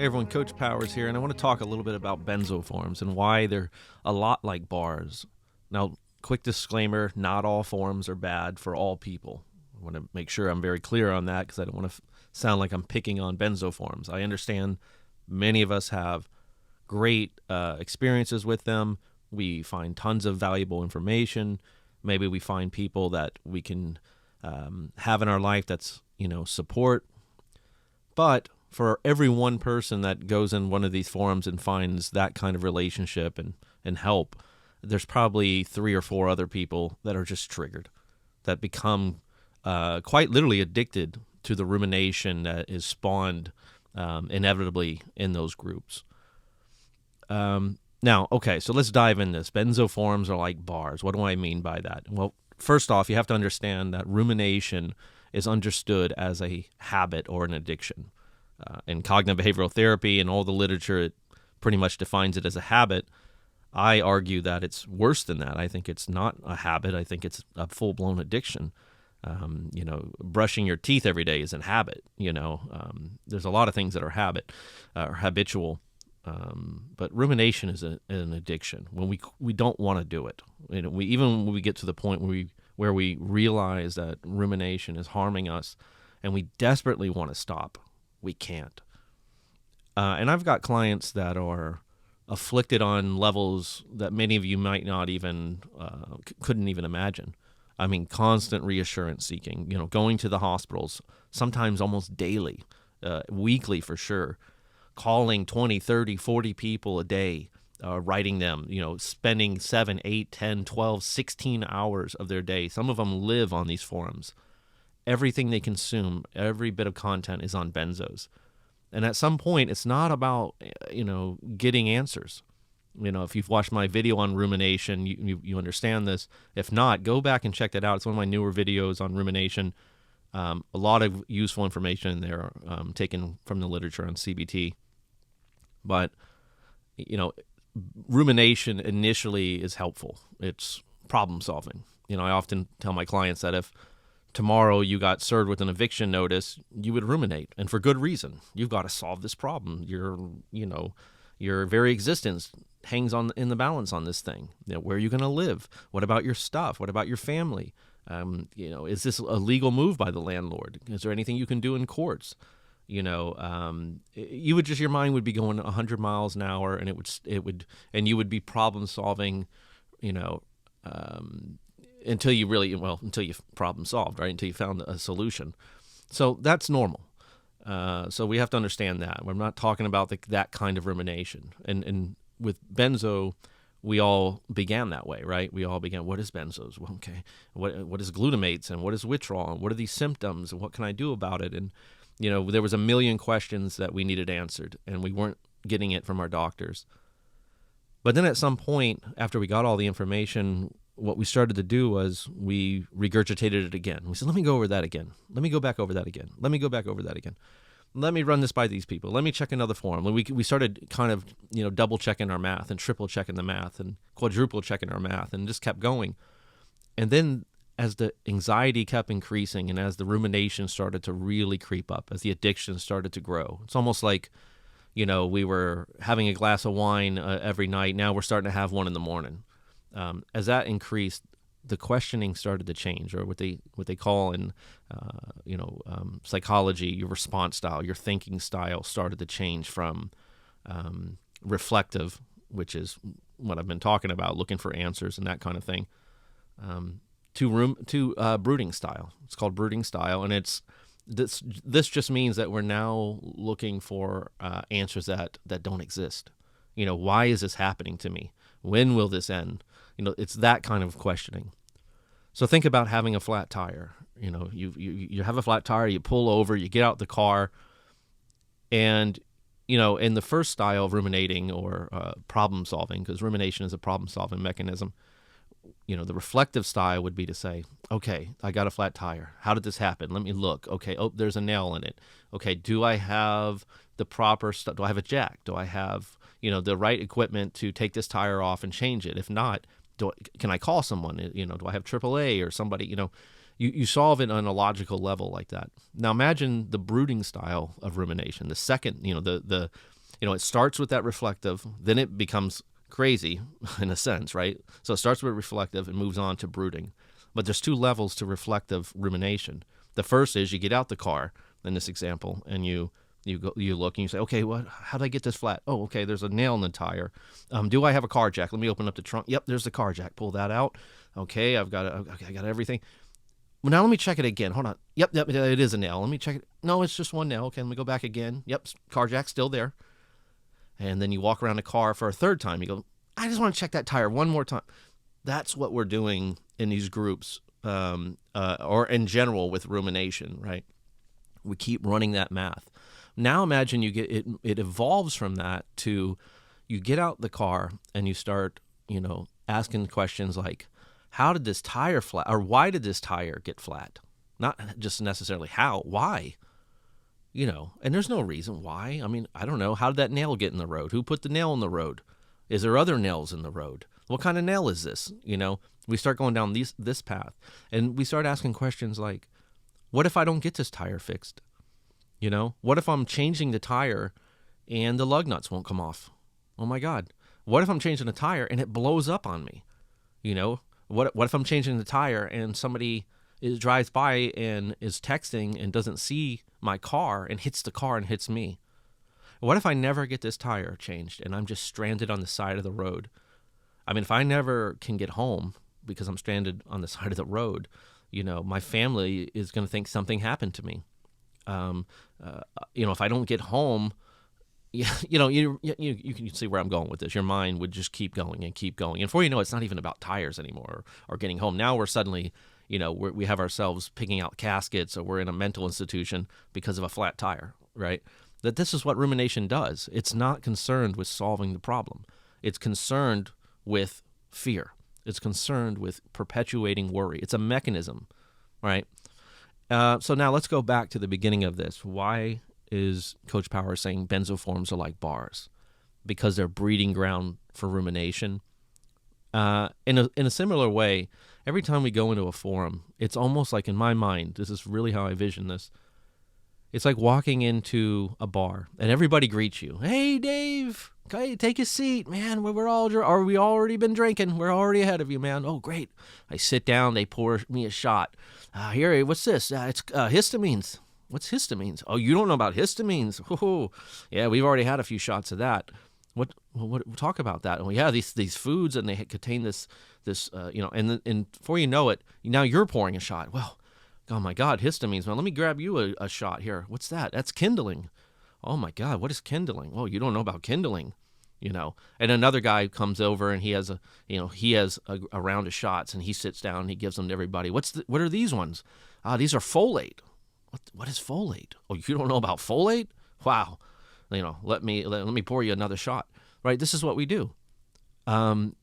Hey everyone, Coach Powers here, and I want to talk a little bit about benzo forms and why they're a lot like bars. Now, quick disclaimer, not all forms are bad for all people. I want to make sure I'm very clear on that because I don't want to sound like I'm picking on benzo forms. I understand many of us have great experiences with them. We find tons of valuable information. Maybe we find people that we can have in our life that's, support. But for every one person that goes in one of these forums and finds that kind of relationship and help, there's probably 3 or 4 other people that are just triggered, that become quite literally addicted to the rumination that is spawned inevitably in those groups. Now, okay, so let's dive in this. Benzo forums are like bars. What do I mean by that? Well, first off, you have to understand that rumination is understood as a habit or an addiction. In cognitive behavioral therapy and all the literature, it pretty much defines it as a habit. I argue that it's worse than that. I think it's not a habit. I think it's a full-blown addiction. Brushing your teeth every day is a habit. There's a lot of things that are habit or habitual. But rumination is an addiction when we don't want to do it. Even when we get to the point where we realize that rumination is harming us and we desperately want to stop, we can't. And I've got clients that are afflicted on levels that many of you might not even, couldn't even imagine. I mean, constant reassurance seeking, going to the hospitals, sometimes almost daily, weekly for sure, calling 20, 30, 40 people a day, writing them, spending 7, 8, 10, 12, 16 hours of their day. Some of them live on these forums. Everything they consume, every bit of content is on benzos. And at some point, it's not about, getting answers. If you've watched my video on rumination, you understand this. If not, go back and check that out. It's one of my newer videos on rumination. A lot of useful information in there taken from the literature on CBT. But, rumination initially is helpful. It's problem solving. I often tell my clients that if tomorrow you got served with an eviction notice, you would ruminate, and for good reason. You've got to solve this problem. Your very existence hangs in the balance on this thing. Where are you going to live? What about your stuff? What about your family? Is this a legal move by the landlord? Is there anything you can do in courts? Your mind would be going 100 miles an hour, and and you would be problem solving, until you problem solved, right? Until you found a solution. So that's normal. So we have to understand that. We're not talking about that kind of rumination. And with benzo, we all began that way, right? We all began, what is benzos? Well, okay. What is glutamates, and what is withdrawal? And what are these symptoms, and what can I do about it? And, there was a million questions that we needed answered, and we weren't getting it from our doctors. But then at some point, after we got all the information, what we started to do was we regurgitated it again. We said, let me go over that again. Let me go back over that again. Let me go back over that again. Let me run this by these people. Let me check another forum. We started kind of, double checking our math and triple checking the math and quadruple checking our math and just kept going. And then as the anxiety kept increasing and as the rumination started to really creep up, as the addiction started to grow, it's almost like, we were having a glass of wine every night. Now we're starting to have one in the morning. As that increased, the questioning started to change, or what they call in psychology, your response style, your thinking style started to change from reflective, which is what I've been talking about, looking for answers and that kind of thing, to brooding style. It's called brooding style, and this just means that we're now looking for answers that don't exist. Why is this happening to me? When will this end? It's that kind of questioning. So think about having a flat tire. You have a flat tire, you pull over, you get out the car, and, in the first style of ruminating or problem solving, because rumination is a problem solving mechanism, the reflective style would be to say, okay, I got a flat tire. How did this happen? Let me look. Okay, there's a nail in it. Okay, do I have the proper stuff? Do I have a jack? Do I have, the right equipment to take this tire off and change it? If not, can I call someone? Do I have AAA or somebody? You solve it on a logical level like that. Now imagine the brooding style of rumination. The second, it starts with that reflective, then it becomes crazy in a sense, right? So it starts with reflective and moves on to brooding. But there's two levels to reflective rumination. The first is you get out the car in this example, and you look and you say, okay, how did I get this flat? Oh, okay, there's a nail in the tire. Do I have a car jack? Let me open up the trunk. Yep, there's the car jack. Pull that out. Okay, I got everything. Well, now let me check it again. Hold on. Yep, it is a nail. Let me check it. No, it's just one nail. Okay, let me go back again. Yep, car jack's still there. And then you walk around the car for a third time. You go, I just want to check that tire one more time. That's what we're doing in these groups, or in general with rumination, right? We keep running that math. Now imagine you get it. It evolves from that to you get out the car and you start, asking questions like, how did this tire flat, or why did this tire get flat? Not just necessarily how, why? And there's no reason why. I mean, I don't know. How did that nail get in the road? Who put the nail in the road? Is there other nails in the road? What kind of nail is this? We start going down this path, and we start asking questions like, what if I don't get this tire fixed? What if I'm changing the tire and the lug nuts won't come off? Oh my God. What if I'm changing the tire and it blows up on me? What if I'm changing the tire and somebody drives by and is texting and doesn't see my car and hits the car and hits me? What if I never get this tire changed and I'm just stranded on the side of the road? I mean, if I never can get home because I'm stranded on the side of the road, my family is going to think something happened to me. If I don't get home, you can see where I'm going with this. Your mind would just keep going and keep going. And before you know, it's not even about tires anymore or getting home. Now we're suddenly, we have ourselves picking out caskets, or we're in a mental institution because of a flat tire, right? That this is what rumination does. It's not concerned with solving the problem. It's concerned with fear. It's concerned with perpetuating worry. It's a mechanism, right? So now let's go back to the beginning of this. Why is Coach Power saying benzoforms are like bars? Because they're breeding ground for rumination. In a similar way, every time we go into a forum, it's almost like, in my mind, this is really how I vision this, it's like walking into a bar and everybody greets you. Hey, Dave, okay, take a seat, man. We already been drinking. We're already ahead of you, man. Oh, great. I sit down. They pour me a shot. Here, what's this? It's histamines. What's histamines? Oh, you don't know about histamines? Oh, yeah, we've already had a few shots of that. What talk about that? Oh, yeah, these foods, and they contain this, and before you know it, now you're pouring a shot. Well, oh my God, histamines, man. Let me grab you a shot here. What's that? That's kindling. Oh my God, what is kindling? Oh, you don't know about kindling, And another guy comes over and he has a round of shots, and he sits down and he gives them to everybody. What are these ones? These are folate. What is folate? Oh, you don't know about folate? Wow. Let me pour you another shot. Right? This is what we do. And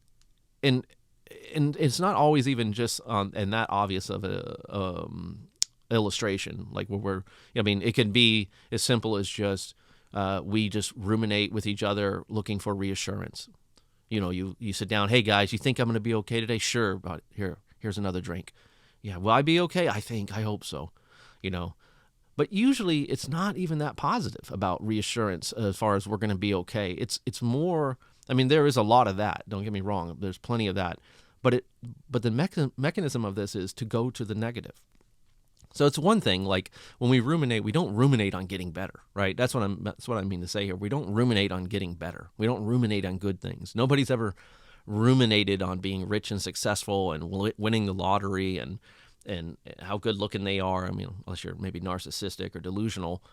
it's not always even just and that obvious of a illustration. Like it can be as simple as just we just ruminate with each other, looking for reassurance. You sit down. Hey guys, you think I'm going to be okay today? Sure, but here's another drink. Yeah, will I be okay? I hope so. But usually it's not even that positive about reassurance as far as we're going to be okay. It's more. I mean, there is a lot of that. Don't get me wrong. There's plenty of that. But the mechanism of this is to go to the negative. So it's one thing, like when we ruminate, we don't ruminate on getting better, right? That's what I mean to say here. We don't ruminate on getting better. We don't ruminate on good things. Nobody's ever ruminated on being rich and successful and winning the lottery and how good looking they are. I mean, unless you're maybe narcissistic or delusional.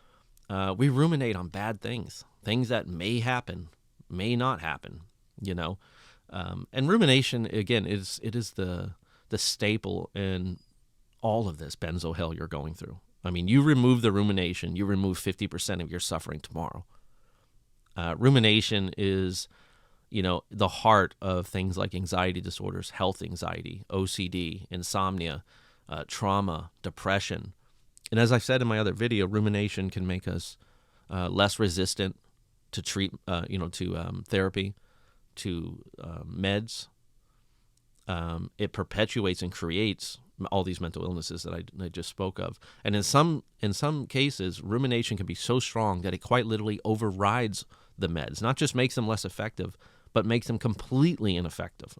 We ruminate on bad things that may happen, may not happen, And rumination, again, it is the staple in all of this benzo hell you're going through. I mean, you remove the rumination, you remove 50% of your suffering tomorrow. Rumination is, the heart of things like anxiety disorders, health anxiety, OCD, insomnia, trauma, depression. And as I said in my other video, rumination can make us less resistant to therapy, to meds. It perpetuates and creates all these mental illnesses that I just spoke of. And in some cases, rumination can be so strong that it quite literally overrides the meds, not just makes them less effective, but makes them completely ineffective.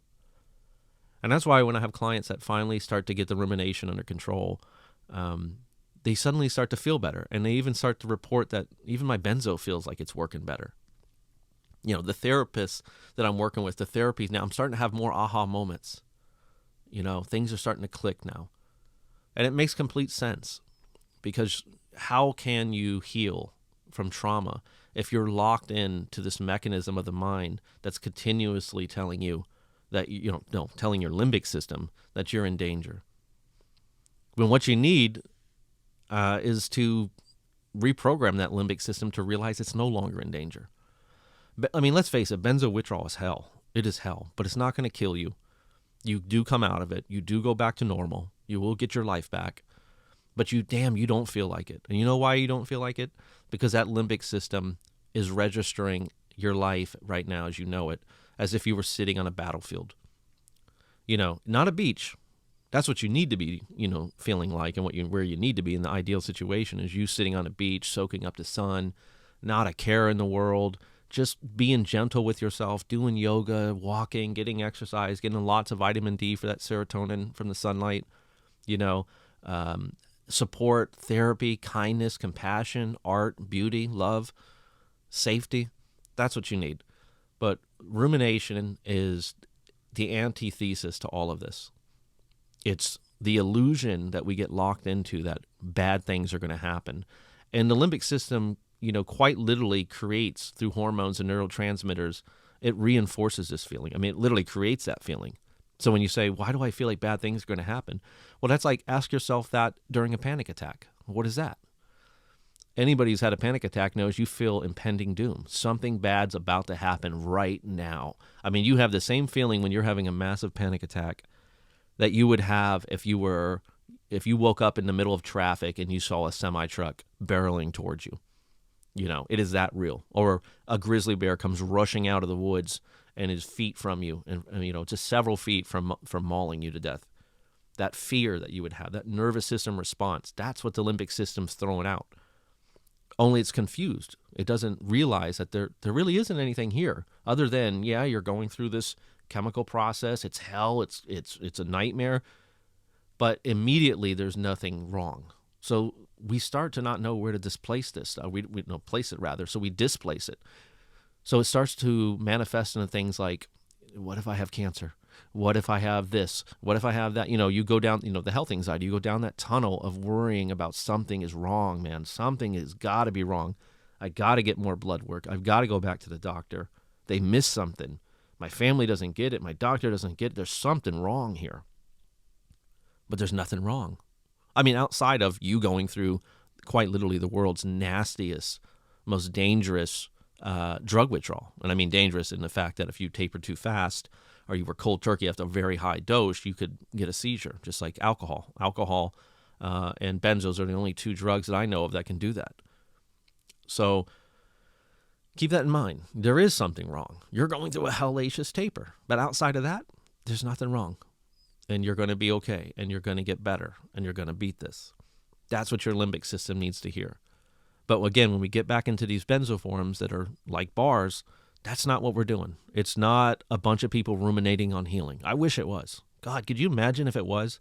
And that's why when I have clients that finally start to get the rumination under control, they suddenly start to feel better. And they even start to report that even my benzo feels like it's working better. You know, the therapists that I'm working with, the therapies now, I'm starting to have more aha moments. You know, things are starting to click now. And it makes complete sense, because how can you heal from trauma if you're locked into this mechanism of the mind that's continuously telling you that, telling your limbic system that you're in danger? When what you need is to reprogram that limbic system to realize it's no longer in danger. But, I mean, let's face it, benzo withdrawal is hell. It is hell, but it's not going to kill you. You do come out of it. You do go back to normal. You will get your life back. But you don't feel like it. And you know why you don't feel like it? Because that limbic system is registering your life right now as you know it, as if you were sitting on a battlefield. You know, not a beach. That's what you need to be, feeling like, and where you need to be in the ideal situation is you sitting on a beach, soaking up the sun, not a care in the world, just being gentle with yourself, doing yoga, walking, getting exercise, getting lots of vitamin D for that serotonin from the sunlight, support, therapy, kindness, compassion, art, beauty, love, safety. That's what you need. But rumination is the antithesis to all of this. It's the illusion that we get locked into that bad things are going to happen. And the limbic system, quite literally creates, through hormones and neurotransmitters, it reinforces this feeling. I mean, it literally creates that feeling. So when you say, why do I feel like bad things are going to happen? Well, that's like, ask yourself that during a panic attack. What is that? Anybody who's had a panic attack knows you feel impending doom. Something bad's about to happen right now. I mean, you have the same feeling when you're having a massive panic attack that you would have if you woke up in the middle of traffic and you saw a semi-truck barreling towards you. It is that real. Or a grizzly bear comes rushing out of the woods and is feet from you, and just several feet from mauling you to death. That fear that you would have, that nervous system response, that's what the limbic system's throwing out. Only it's confused. It doesn't realize that there really isn't anything here other than, you're going through this chemical process. It's hell. It's a nightmare. But immediately there's nothing wrong. So we start to not know where to displace this. Place it rather. So we displace it. So it starts to manifest into things like, what if I have cancer? What if I have this? What if I have that? You go down, the health anxiety, you go down that tunnel of worrying about something is wrong, man. Something has got to be wrong. I got to get more blood work. I've got to go back to the doctor. They missed something. My family doesn't get it. My doctor doesn't get it. There's something wrong here. But there's nothing wrong. I mean, outside of you going through quite literally the world's nastiest, most dangerous drug withdrawal. And I mean dangerous in the fact that if you taper too fast or you were cold turkey after a very high dose, you could get a seizure, just like alcohol. Alcohol and benzos are the only two drugs that I know of that can do that. So keep that in mind. There is something wrong. You're going through a hellacious taper. But outside of that, there's nothing wrong. And you're going to be okay. And you're going to get better. And you're going to beat this. That's what your limbic system needs to hear. But again, when we get back into these benzo forms that are like bars, that's not what we're doing. It's not a bunch of people ruminating on healing. I wish it was. God, could you imagine if it was?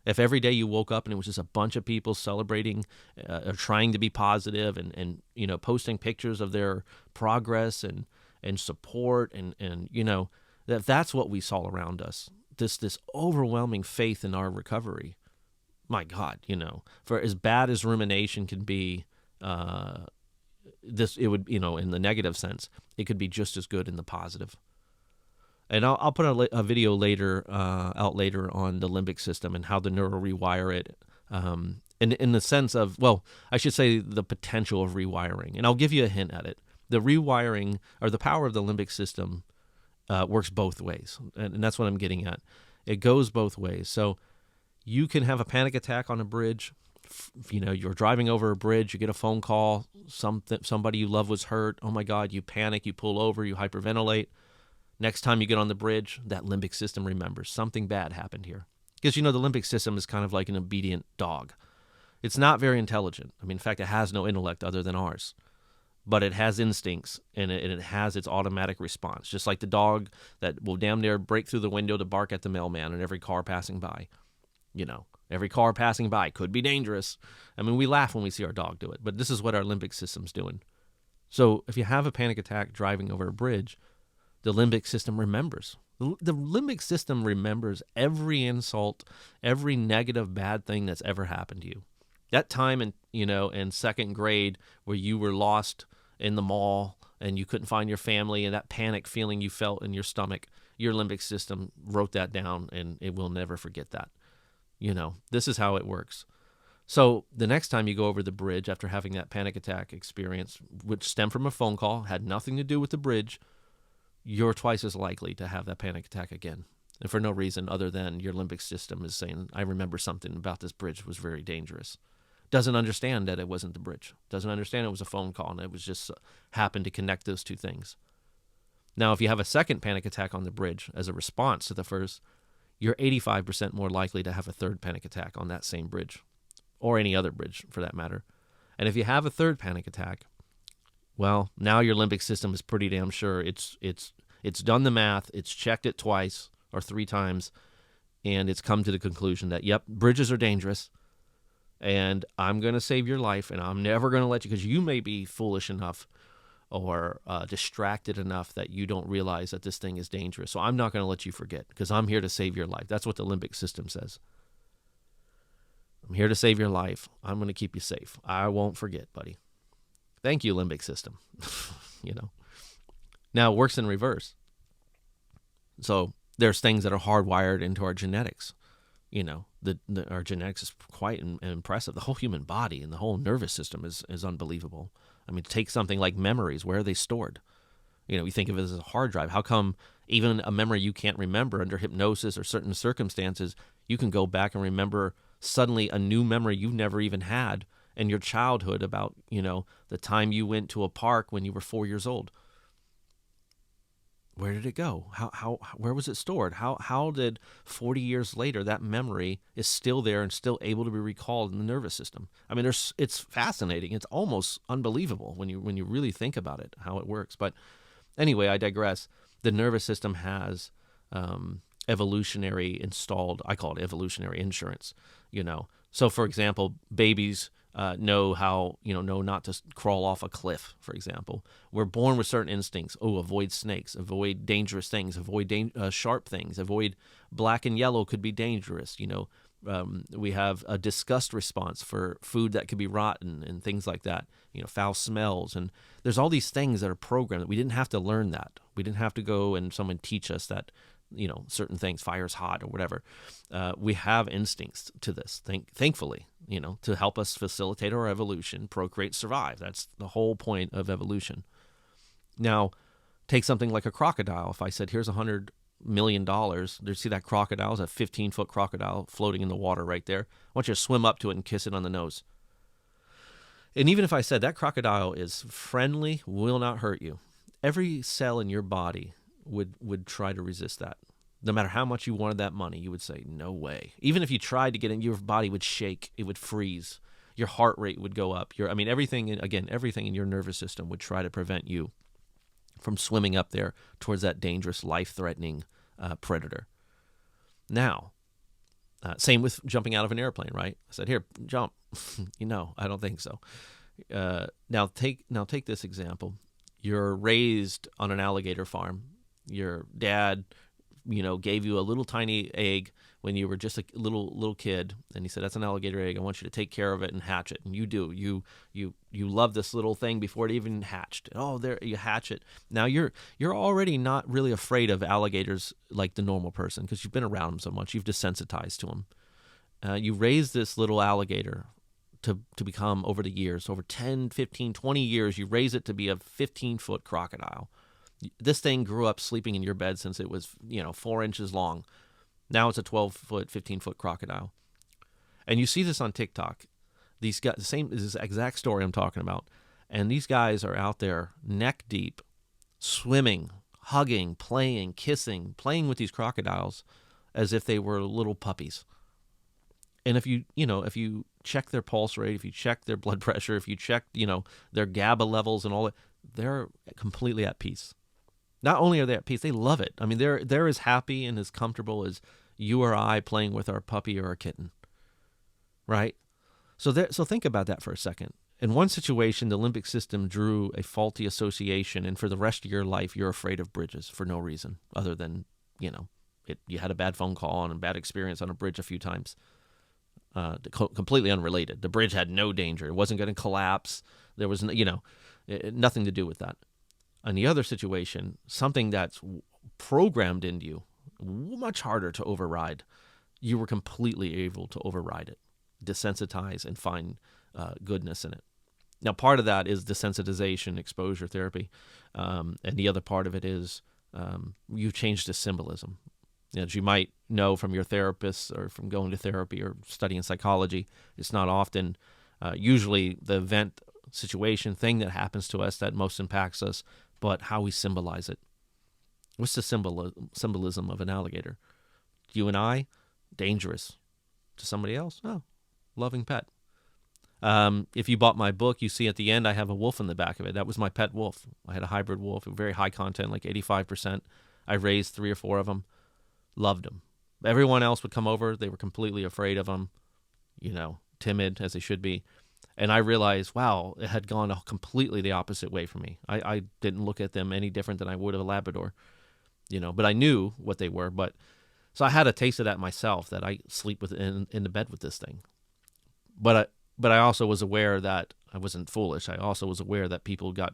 If every day you woke up and it was just a bunch of people celebrating or trying to be positive and posting pictures of their progress and support and that's what we saw around us. This overwhelming faith in our recovery. My God, for as bad as rumination can be, it would, in the negative sense, it could be just as good in the positive. And I'll put a video out later on the limbic system and how to rewire it, in the sense of, I should say the potential of rewiring. And I'll give you a hint at it. The rewiring, or the power of the limbic system, works both ways. And that's what I'm getting at. It goes both ways. So you can have a panic attack on a bridge. You're driving over a bridge, you get a phone call, somebody you love was hurt. Oh my God, you panic, you pull over, you hyperventilate. Next time you get on the bridge, that limbic system remembers something bad happened here. Because, the limbic system is kind of like an obedient dog. It's not very intelligent. I mean, in fact, it has no intellect other than ours. But it has instincts, and it has its automatic response, just like the dog that will damn near break through the window to bark at the mailman in every car passing by. Every car passing by could be dangerous. I mean, we laugh when we see our dog do it, but this is what our limbic system's doing. So if you have a panic attack driving over a bridge, the limbic system remembers. The limbic system remembers every insult, every negative bad thing that's ever happened to you. That time in second grade where you were lost in the mall and you couldn't find your family, and that panic feeling you felt in your stomach, your limbic system wrote that down, and it will never forget that. This is how it works. So the next time you go over the bridge after having that panic attack experience, which stemmed from a phone call, had nothing to do with the bridge, you're twice as likely to have that panic attack again. And for no reason other than your limbic system is saying, I remember something about this bridge was very dangerous. Doesn't understand that it wasn't the bridge. Doesn't understand it was a phone call, and it was just happened to connect those two things. Now, if you have a second panic attack on the bridge as a response to the first, you're 85% more likely to have a third panic attack on that same bridge, or any other bridge for that matter. And if you have a third panic attack, well, now your limbic system is pretty damn sure it's done the math, it's checked it twice or three times, and it's come to the conclusion that, yep, bridges are dangerous, and I'm going to save your life, and I'm never going to let you, because you may be foolish enough or distracted enough that you don't realize that this thing is dangerous. So I'm not going to let you forget, because I'm here to save your life. That's what the limbic system says. I'm here to save your life. I'm going to keep you safe. I won't forget, buddy. Thank you, limbic system. Now, it works in reverse. So there's things that are hardwired into our genetics. Our genetics is quite impressive. The whole human body and the whole nervous system is unbelievable. I mean, take something like memories. Where are they stored? You think of it as a hard drive. How come even a memory you can't remember under hypnosis or certain circumstances, you can go back and remember suddenly a new memory you've never even had in your childhood about, the time you went to a park when you were 4 years old? Where did it go? Where was it stored? How did 40 years later that memory is still there and still able to be recalled in the nervous system? I mean, it's fascinating. It's almost unbelievable when you really think about it, how it works. But anyway, I digress. The nervous system has evolutionary installed, I call it evolutionary insurance, So for example, babies know how, know not to crawl off a cliff, for example. We're born with certain instincts. Avoid snakes, avoid dangerous things, avoid sharp things, avoid black and yellow could be dangerous. We have a disgust response for food that could be rotten and things like that, foul smells. And there's all these things that are programmed that we didn't have to learn that. We didn't have to go and someone teach us that, certain things, fire's hot or whatever. We have instincts to this, thankfully, to help us facilitate our evolution, procreate, survive. That's the whole point of evolution. Now, take something like a crocodile. If I said, here's $100 million, you see that crocodile, it's a 15-foot crocodile floating in the water right there. I want you to swim up to it and kiss it on the nose. And even if I said that crocodile is friendly, will not hurt you, every cell in your body would try to resist that. No matter how much you wanted that money, you would say, no way. Even if you tried to get in, your body would shake, it would freeze, your heart rate would go up. Everything in your nervous system would try to prevent you from swimming up there towards that dangerous, life-threatening predator. Now, same with jumping out of an airplane, right? I said, here, jump. I don't think so. Now take this example. You're raised on an alligator farm. Your dad, gave you a little tiny egg when you were just a little kid, and he said, that's an alligator egg. I want you to take care of it and hatch it. And you do. You love this little thing before it even hatched. Oh, there you hatch it. Now you're already not really afraid of alligators like the normal person because you've been around them so much. You've desensitized to them. You raise this little alligator to become, over the years, over 10, 15, 20 years, you raise it to be a 15-foot crocodile. This thing grew up sleeping in your bed since it was, 4 inches long. Now it's a 12-foot, 15-foot crocodile. And you see this on TikTok. These guys, this exact story I'm talking about. And these guys are out there neck deep, swimming, hugging, playing, kissing, playing with these crocodiles. as if they were little puppies. And if you check their pulse rate, if you check their blood pressure, if you check, their GABA levels and all that, they're completely at peace. Not only are they at peace, they love it. I mean, they're as happy and as comfortable as you or I playing with our puppy or our kitten, right? So think about that for a second. In one situation, the limbic system drew a faulty association, and for the rest of your life, you're afraid of bridges for no reason other than, you had a bad phone call and a bad experience on a bridge a few times. Completely unrelated. The bridge had no danger. It wasn't going to collapse. There was, nothing to do with that. On the other situation, something that's programmed into you, much harder to override, you were completely able to override it, desensitize, and find goodness in it. Now, part of that is desensitization, exposure therapy, and the other part of it is you've changed to symbolism. As you might know from your therapist or from going to therapy or studying psychology, it's not often, usually the event, situation, thing that happens to us that most impacts us, but how we symbolize it. What's the symbolism of an alligator? You and I, dangerous. To somebody else, oh, loving pet. If you bought my book, you see at the end I have a wolf in the back of it. That was my pet wolf. I had a hybrid wolf, very high content, like 85%. I raised 3 or 4 of them. Loved them. Everyone else would come over. They were completely afraid of them, timid as they should be. And I realized, wow, it had gone completely the opposite way for me. I didn't look at them any different than I would a Labrador, but I knew what they were. So I had a taste of that myself, that I sleep in the bed with this thing. But I also was aware that I wasn't foolish. I also was aware that people got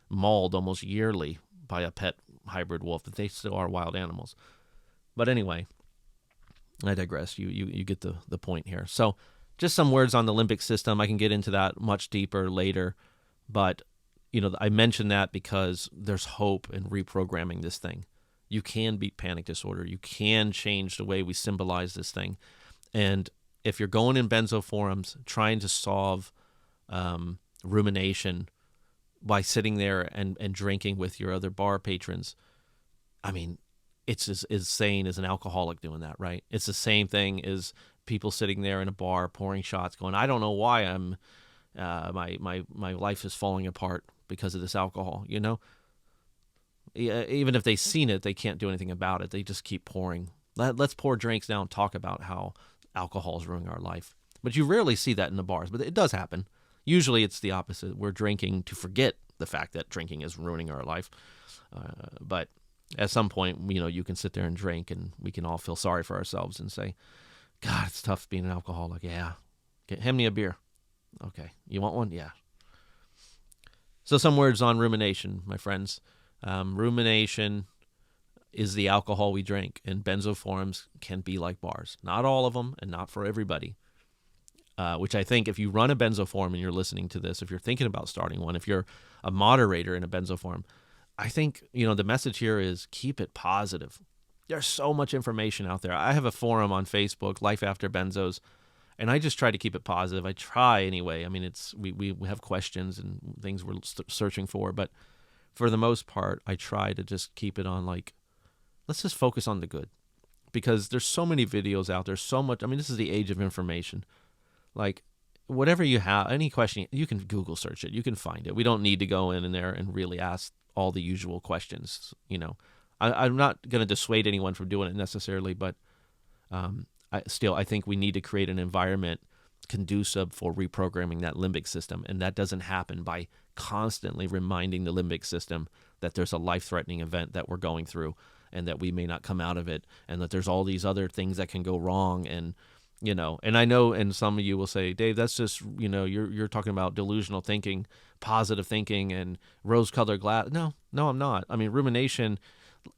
mauled almost yearly by a pet hybrid wolf, that they still are wild animals. But anyway, I digress. You get the point here. So just some words on the limbic system. I can get into that much deeper later. But, I mention that because there's hope in reprogramming this thing. You can beat panic disorder. You can change the way we symbolize this thing. And if you're going in Benzo forums, trying to solve rumination by sitting there and drinking with your other bar patrons, I mean, it's as insane as an alcoholic doing that, right? It's the same thing as people sitting there in a bar pouring shots going, I don't know why I'm my life is falling apart because of this alcohol, Even if they've seen it, they can't do anything about it. They just keep pouring. Let's pour drinks now and talk about how alcohol is ruining our life. But you rarely see that in the bars, but it does happen. Usually it's the opposite. We're drinking to forget the fact that drinking is ruining our life. But at some point, you can sit there and drink, and we can all feel sorry for ourselves and say, God, it's tough being an alcoholic. Yeah. Hand me a beer. Okay. You want one? Yeah. So some words on rumination, my friends. Rumination is the alcohol we drink, and Benzo forums can be like bars. Not all of them, and not for everybody. Which I think if you run a Benzo forum and you're listening to this, if you're thinking about starting one, if you're a moderator in a Benzo forum, I think, the message here is keep it positive. There's so much information out there. I have a forum on Facebook, Life After Benzos, and I just try to keep it positive. I try anyway. I mean, we have questions and things we're searching for, but for the most part, I try to just keep it on let's just focus on the good, because there's so many videos out there, so much. I mean, this is the age of information. Whatever you have, any question, you can Google search it. You can find it. We don't need to go in there and really ask all the usual questions. I'm not going to dissuade anyone from doing it necessarily, but I think we need to create an environment conducive for reprogramming that limbic system, and that doesn't happen by constantly reminding the limbic system that there's a life-threatening event that we're going through and that we may not come out of it, and that there's all these other things that can go wrong. And and I know, and some of you will say, Dave, that's just, you're talking about delusional thinking, positive thinking, and rose-colored glass. No, I'm not. I mean, rumination,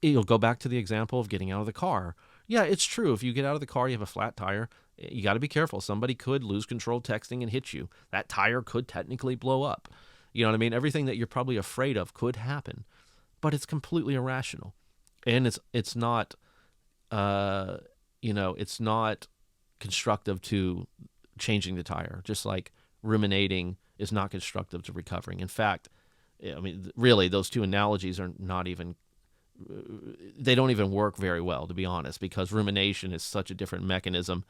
you'll go back to the example of getting out of the car. Yeah, it's true. If you get out of the car, you have a flat tire, you got to be careful. Somebody could lose control texting and hit you. That tire could technically blow up. You know what I mean? Everything that you're probably afraid of could happen, but it's completely irrational. And it's not, it's not constructive to changing the tire, just like ruminating is not constructive to recovering. In fact, I mean, really, those two analogies are not even they don't even work very well, to be honest, because rumination is such a different mechanism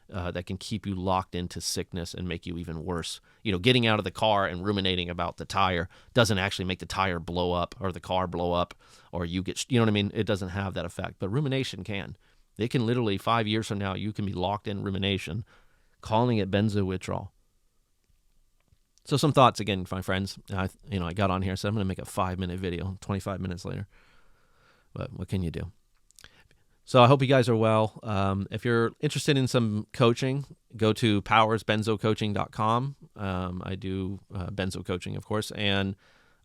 that can keep you locked into sickness and make you even worse. Getting out of the car and ruminating about the tire doesn't actually make the tire blow up or the car blow up or you get, you know what I mean? It doesn't have that effect, but rumination can. It can literally 5 years from now, you can be locked in rumination, calling it benzo withdrawal. So some thoughts again, my friends. I got on here, so I'm going to make a 5-minute video, 25 minutes later. But what can you do? So I hope you guys are well. If you're interested in some coaching, go to powersbenzocoaching.com. I do benzo coaching, of course, and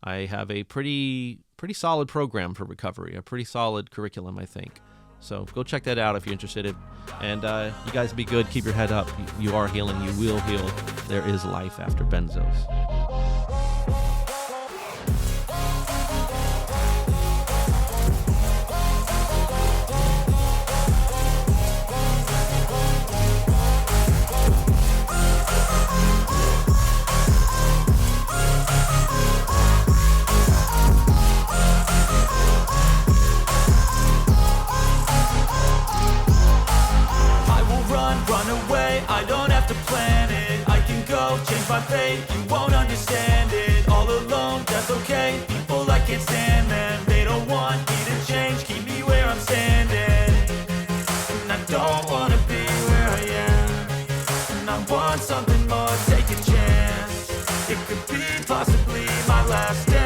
I have a pretty solid program for recovery, a pretty solid curriculum, I think. So go check that out if you're interested. And you guys be good. Keep your head up. You are healing. You will heal. There is life after benzos. Run away, I don't have to plan it. I can go, change my fate, you won't understand it. All alone, that's okay. People I can't stand them, they don't want me to change. Keep me where I'm standing, and I don't wanna be where I am. And I want something more, take a chance. It could be possibly my last day.